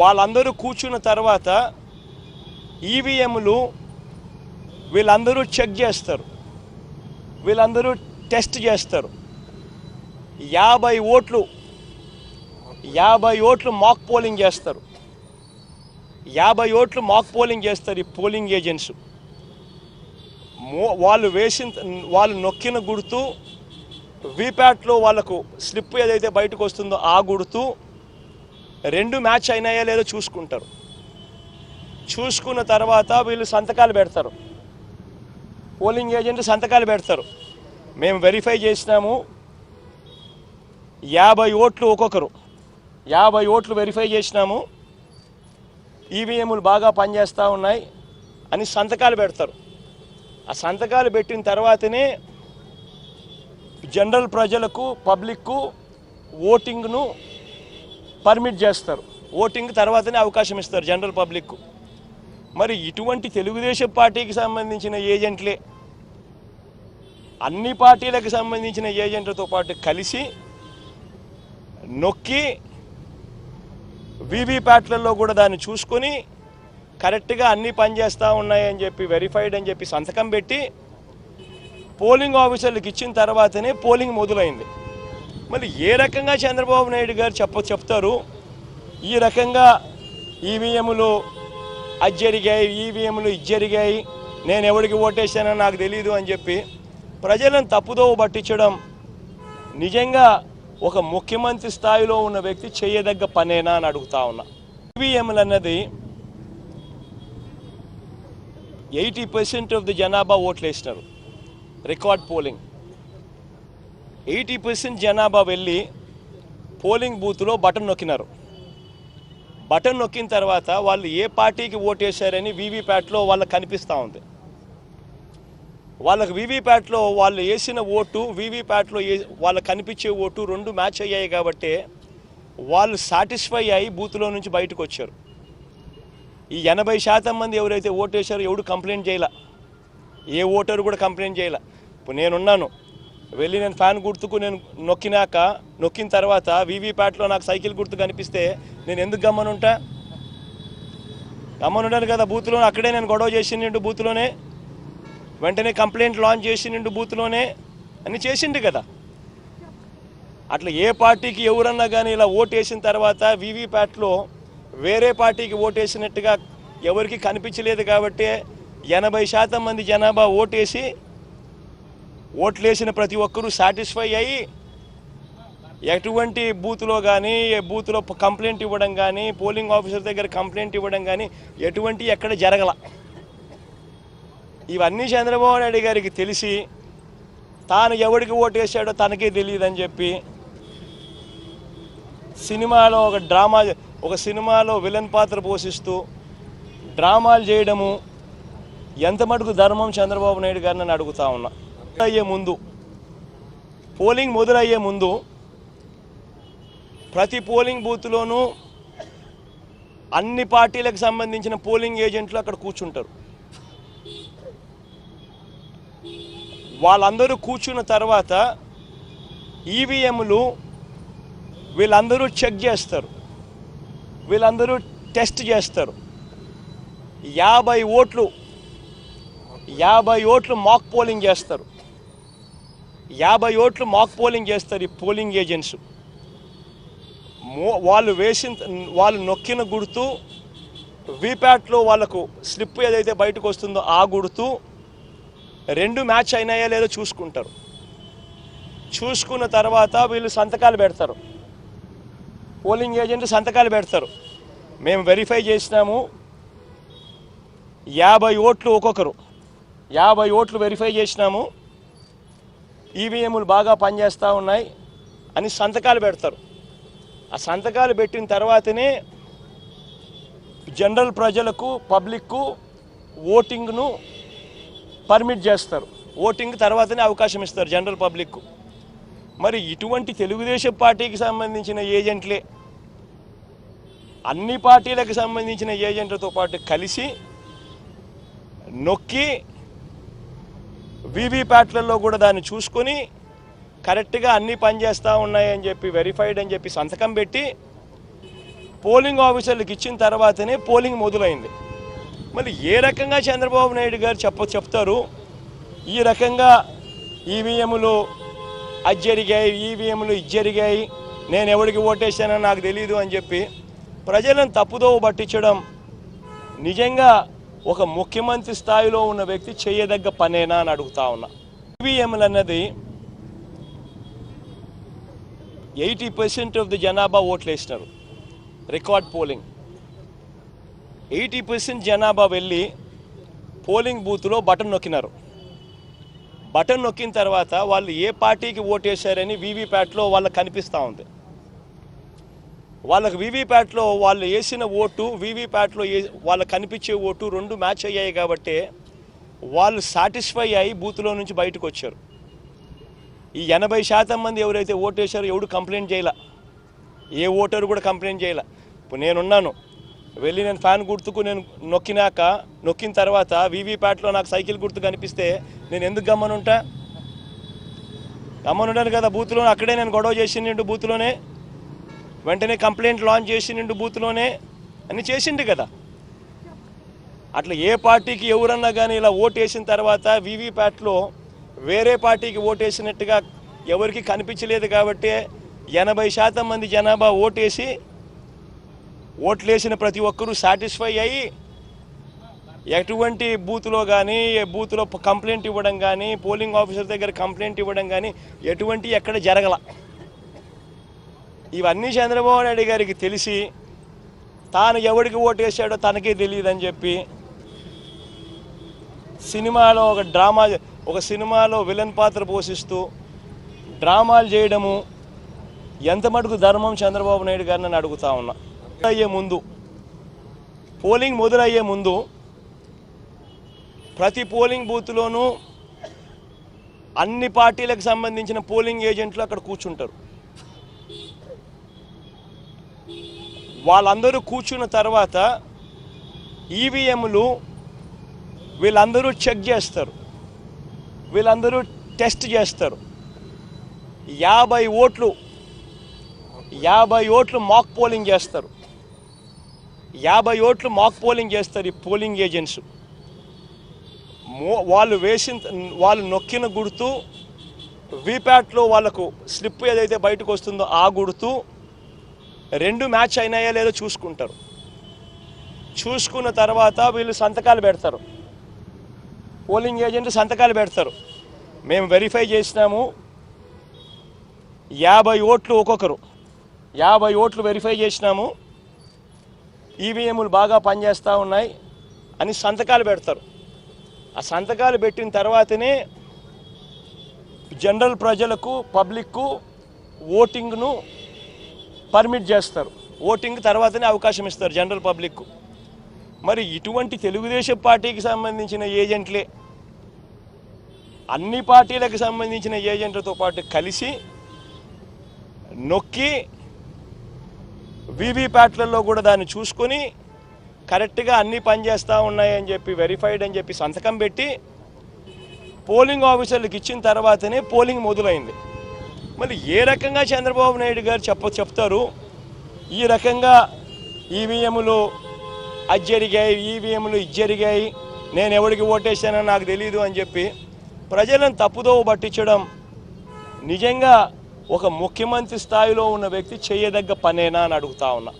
వాళ్ళందరూ కూర్చున్న తర్వాత ఈవీఎంలు వీళ్ళందరూ చెక్ చేస్తారు, వీళ్ళందరూ టెస్ట్ చేస్తారు. 50 ఓట్లు మాక్ పోలింగ్ చేస్తారు. 50 ఓట్లు మాక్ పోలింగ్ చేస్తారు ఈ పోలింగ్ ఏజెంట్స్. వాళ్ళు నొక్కిన గుర్తు వీప్యాట్లో వాళ్ళకు స్లిప్ ఏదైతే బయటకు వస్తుందో ఆ గుర్తు రెండు మ్యాచ్ అయినాయా లేదో చూసుకుంటారు. చూసుకున్న తర్వాత వీళ్ళు సంతకాలు పెడతారు, పోలింగ్ ఏజెంట్ సంతకాలు పెడతారు. మేము వెరిఫై చేసినాము, 50 ఓట్లు ఒక్కొక్కరు 50 ఓట్లు వెరిఫై చేసినాము, ఈవీఎంలు బాగా పనిచేస్తూ ఉన్నాయి అని సంతకాలు పెడతారు. ఆ సంతకాలు పెట్టిన తర్వాతనే జనరల్ ప్రజలకు పబ్లిక్కు ఓటింగ్ను పర్మిట్ చేస్తారు. ఓటింగ్ తర్వాతనే అవకాశం ఇస్తారు జనరల్ పబ్లిక్కు. మరి ఇటువంటి తెలుగుదేశం పార్టీకి సంబంధించిన ఏజెంట్లే అన్ని పార్టీలకు సంబంధించిన ఏజెంట్లతో పాటు కలిసి నొక్కి వీవీప్యాట్లలో కూడా దాన్ని చూసుకొని కరెక్ట్గా అన్నీ పనిచేస్తూ ఉన్నాయని చెప్పి వెరిఫైడ్ అని చెప్పి సంతకం పెట్టి పోలింగ్ ఆఫీసర్లకు ఇచ్చిన తర్వాతనే పోలింగ్ మొదలైంది. మళ్ళీ ఏ రకంగా చంద్రబాబు నాయుడు గారు చెప్తారు ఈ రకంగా ఈవీఎంలు అది జరిగాయి, ఈవీఎంలు ఇది జరిగాయి, నేను ఎవరికి ఓటేసానో నాకు తెలియదు అని చెప్పి ప్రజలను తప్పుదోవ పట్టించడం నిజంగా ఒక ముఖ్యమంత్రి స్థాయిలో ఉన్న వ్యక్తి చేయదగ్గ పనేనా అని అడుగుతా ఉన్నా. ఈవీఎంలు అన్నది 80% ఆఫ్ ది జనాభా ఓట్లు వేసినారు. రికార్డ్ పోలింగ్ 80% జనాభా వెళ్ళి పోలింగ్ బూత్లో బటన్ నొక్కినారు. బటన్ నొక్కిన తర్వాత వాళ్ళు ఏ పార్టీకి ఓటేశారని వీవీప్యాట్లో వాళ్ళకి కనిపిస్తూ ఉంది. వాళ్ళకి వీవీప్యాట్లో వాళ్ళు వేసిన ఓటు వీవీప్యాట్లో వాళ్ళకి కనిపించే ఓటు రెండు మ్యాచ్ అయ్యాయి కాబట్టి వాళ్ళు సాటిస్ఫై అయ్యి బూత్లో నుంచి బయటకు వచ్చారు. ఈ 80% మంది ఎవరైతే ఓటేశారో ఎవడు కంప్లైంట్ చేయాల, ఏ ఓటరు కూడా కంప్లైంట్ చేయాల. ఇప్పుడు నేనున్నాను, వెళ్ళి నేను ఫ్యాన్ గుర్తుకు నేను నొక్కిన తర్వాత వీవీప్యాట్లో నాకు సైకిల్ గుర్తు కనిపిస్తే నేను ఎందుకు గమ్మనుంటాను కదా. బూత్లో అక్కడే నేను గొడవ చేసిండు, బూత్లోనే వెంటనే కంప్లైంట్ లాంచ్ చేసిండు, బూత్లోనే అని చేసిండు కదా. అట్లా ఏ పార్టీకి ఎవరన్నా కానీ ఇలా ఓటేసిన తర్వాత వీవీప్యాట్లో వేరే పార్టీకి ఓటేసినట్టుగా ఎవరికి కనిపించలేదు కాబట్టి 80% మంది జనాభా ఓట్లేసిన ప్రతి ఒక్కరూ సాటిస్ఫై అయ్యి ఎటువంటి బూత్లో కానీ బూత్లో కంప్లైంట్ ఇవ్వడం కానీ పోలింగ్ ఆఫీసర్ దగ్గర కంప్లైంట్ ఇవ్వడం కానీ ఎటువంటి ఎక్కడ జరగల. ఇవన్నీ చంద్రబాబు నాయుడు గారికి తెలిసి తాను ఎవరికి ఓటేసాడో తనకే తెలియదని చెప్పి సినిమాలో ఒక సినిమాలో విలన్ పాత్ర పోషిస్తూ డ్రామాలు చేయడము ఎంత మటుకు ధర్మం చంద్రబాబు నాయుడు గారిని అడుగుతా ఉన్నా. పోలింగ్ మొదలయ్యే ముందు ప్రతి పోలింగ్ బూత్లోనూ అన్ని పార్టీలకు సంబంధించిన పోలింగ్ ఏజెంట్లు అక్కడ కూర్చుంటారు. వాళ్ళందరూ కూర్చున్న తర్వాత ఈవీఎంలు వీళ్ళందరూ చెక్ చేస్తారు, వీళ్ళందరూ టెస్ట్ చేస్తారు. 50 ఓట్లు మాక్ పోలింగ్ చేస్తారు. 50 ఓట్లు మాక్ పోలింగ్ చేస్తారు ఈ పోలింగ్ ఏజెంట్స్. వాళ్ళు నొక్కిన గుర్తు వీప్యాట్లో వాళ్ళకు స్లిప్ ఏదైతే బయటకు వస్తుందో ఆ గుర్తు రెండు మ్యాచ్ అయినాయా లేదో చూసుకుంటారు. చూసుకున్న తర్వాత వీళ్ళు సంతకాలు పెడతారు, పోలింగ్ ఏజెంట్ సంతకాలు పెడతారు. మేము వెరిఫై చేసినాము, 50 ఓట్లు ఒక్కొక్కరు 50 ఓట్లు వెరిఫై చేసినాము, ఈవీఎంలు బాగా పనిచేస్తూ ఉన్నాయి అని సంతకాలు పెడతారు. ఆ సంతకాలు పెట్టిన తర్వాతనే జనరల్ ప్రజలకు పబ్లిక్కు ఓటింగ్ను పర్మిట్ చేస్తారు. ఓటింగ్ తర్వాతనే అవకాశం ఇస్తారు జనరల్ పబ్లిక్కు. మరి ఇటువంటి తెలుగుదేశం పార్టీకి సంబంధించిన ఏజెంట్లే అన్ని పార్టీలకు సంబంధించిన ఏజెంట్లతో పాటు కలిసి నొక్కి వీవీప్యాట్లలో కూడా దాన్ని చూసుకొని కరెక్ట్గా అన్నీ పనిచేస్తూ ఉన్నాయని చెప్పి వెరిఫైడ్ అని చెప్పి సంతకం పెట్టి పోలింగ్ ఆఫీసర్లకు ఇచ్చిన తర్వాతనే పోలింగ్ మొదలైంది. మరి ఏ రకంగా చంద్రబాబు నాయుడు గారు చెప్తారు ఈ రకంగా ఈవీఎంలు అది జరిగాయి, ఈవీఎంలు ఇది జరిగాయి, నేను ఎవరికి ఓటేసానో నాకు తెలియదు అని చెప్పి ప్రజలను తప్పుదోవ పట్టించడం నిజంగా ఒక ముఖ్యమంత్రి స్థాయిలో ఉన్న వ్యక్తి చేయదగ్గ పనేనా అని అడుగుతా ఉన్నా. ఈవీఎంలు అన్నది 80% ఆఫ్ ది జనాభా ఓట్లు వేసినారు. రికార్డ్ పోలింగ్ 80% జనాభా వెళ్ళి పోలింగ్ బూత్లో బటన్ నొక్కినారు. బటన్ నొక్కిన తర్వాత వాళ్ళు ఏ పార్టీకి ఓటేశారని వీవీప్యాట్లో వాళ్ళకి కనిపిస్తూ ఉంది. వాళ్ళకి వీవీప్యాట్లో వాళ్ళు వేసిన ఓటు వీవీప్యాట్లో వాళ్ళకి కనిపించే ఓటు రెండు మ్యాచ్ అయ్యాయి కాబట్టి వాళ్ళు సాటిస్ఫై అయ్యి బూత్లో నుంచి బయటకు వచ్చారు. ఈ 80% మంది ఎవరైతే ఓటేశారో ఎవడు కంప్లైంట్ చేయాల, ఏ ఓటరు కూడా కంప్లైంట్ చేయాల. ఇప్పుడు నేనున్నాను, వెళ్ళి నేను ఫ్యాన్ గుర్తుకు నేను నొక్కిన తర్వాత వీవీప్యాట్లో నాకు సైకిల్ గుర్తు కనిపిస్తే నేను ఎందుకు గమ్మనుంటాను కదా. బూత్లో అక్కడే నేను గొడవ చేసిండు, బూత్లోనే వెంటనే కంప్లైంట్ లాంచ్ చేసిండు, బూత్లోనే అన్ని చేసిండు కదా. అట్లా ఏ పార్టీకి ఎవరన్నా కానీ ఇలా ఓటు వేసిన తర్వాత వీవీప్యాట్లో వేరే పార్టీకి ఓటేసినట్టుగా ఎవరికి కనిపించలేదు కాబట్టి 80% మంది జనాభా ఓట్లేసిన ప్రతి ఒక్కరూ సాటిస్ఫై అయ్యి ఎటువంటి బూత్లో కానీ బూత్లో కంప్లైంట్ ఇవ్వడం కానీ పోలింగ్ ఆఫీసర్ దగ్గర కంప్లైంట్ ఇవ్వడం కానీ ఎటువంటి ఎక్కడ జరగల. ఇవన్నీ చంద్రబాబు నాయుడు గారికి తెలిసి తాను ఎవరికి ఓటేసాడో తనకే తెలియదని చెప్పి సినిమాలో ఒక సినిమాలో విలన్ పాత్ర పోషిస్తూ డ్రామాలు చేయడము ఎంత మటుకు ధర్మం చంద్రబాబు నాయుడు గారిని నేను అడుగుతా ఉన్నా. పోలింగ్ మొదలయ్యే ముందు ప్రతి పోలింగ్ బూత్లోనూ అన్ని పార్టీలకు సంబంధించిన పోలింగ్ ఏజెంట్లు అక్కడ కూర్చుంటారు. వాళ్ళందరూ కూర్చున్న తర్వాత ఈవీఎంలు వీళ్ళందరూ చెక్ చేస్తారు, వీళ్ళందరూ టెస్ట్ చేస్తారు. 50 ఓట్లు మాక్ పోలింగ్ చేస్తారు. 50 ఓట్లు మాక్ పోలింగ్ చేస్తారు ఈ పోలింగ్ ఏజెంట్స్. వాళ్ళు నొక్కిన గుర్తు వీప్యాట్లో వాళ్ళకు స్లిప్ ఏదైతే బయటకు వస్తుందో ఆ గుర్తు రెండు మ్యాచ్ అయినాయా లేదో చూసుకుంటారు. చూసుకున్న తర్వాత వీళ్ళు సంతకాలు పెడతారు, పోలింగ్ ఏజెంట్ సంతకాలు పెడతారు. మేము వెరిఫై చేసినాము, 50 ఓట్లు ఒక్కొక్కరు 50 ఓట్లు వెరిఫై చేసినాము, ఈవీఎంలు బాగా పనిచేస్తూ ఉన్నాయి అని సంతకాలు పెడతారు. ఆ సంతకాలు పెట్టిన తర్వాతనే జనరల్ ప్రజలకు పబ్లిక్కు ఓటింగ్ను పర్మిట్ చేస్తారు. ఓటింగ్ తర్వాతనే అవకాశం ఇస్తారు జనరల్ పబ్లిక్కు. మరి ఇటువంటి తెలుగుదేశం పార్టీకి సంబంధించిన ఏజెంట్లే అన్ని పార్టీలకు సంబంధించిన ఏజెంట్లతో పాటు కలిసి నొక్కి వీవీప్యాట్లలో కూడా దాన్ని చూసుకొని కరెక్ట్గా అన్నీ పనిచేస్తూ ఉన్నాయని చెప్పి వెరిఫైడ్ అని చెప్పి సంతకం పెట్టి పోలింగ్ ఆఫీసర్లకు ఇచ్చిన తర్వాతనే పోలింగ్ మొదలైంది. మరి ఏ రకంగా చంద్రబాబు నాయుడు గారు చెప్తారు ఈ రకంగా ఈవీఎంలు అది జరిగాయి, ఈవీఎంలు ఇది జరిగాయి, నేను ఎవరికి ఓటేసానో నాకు తెలియదు అని చెప్పి ప్రజలను తప్పుదోవ పట్టించడం నిజంగా ఒక ముఖ్యమంత్రి స్థాయిలో ఉన్న వ్యక్తి చేయదగ్గ పనేనా అని అడుగుతా ఉన్నా.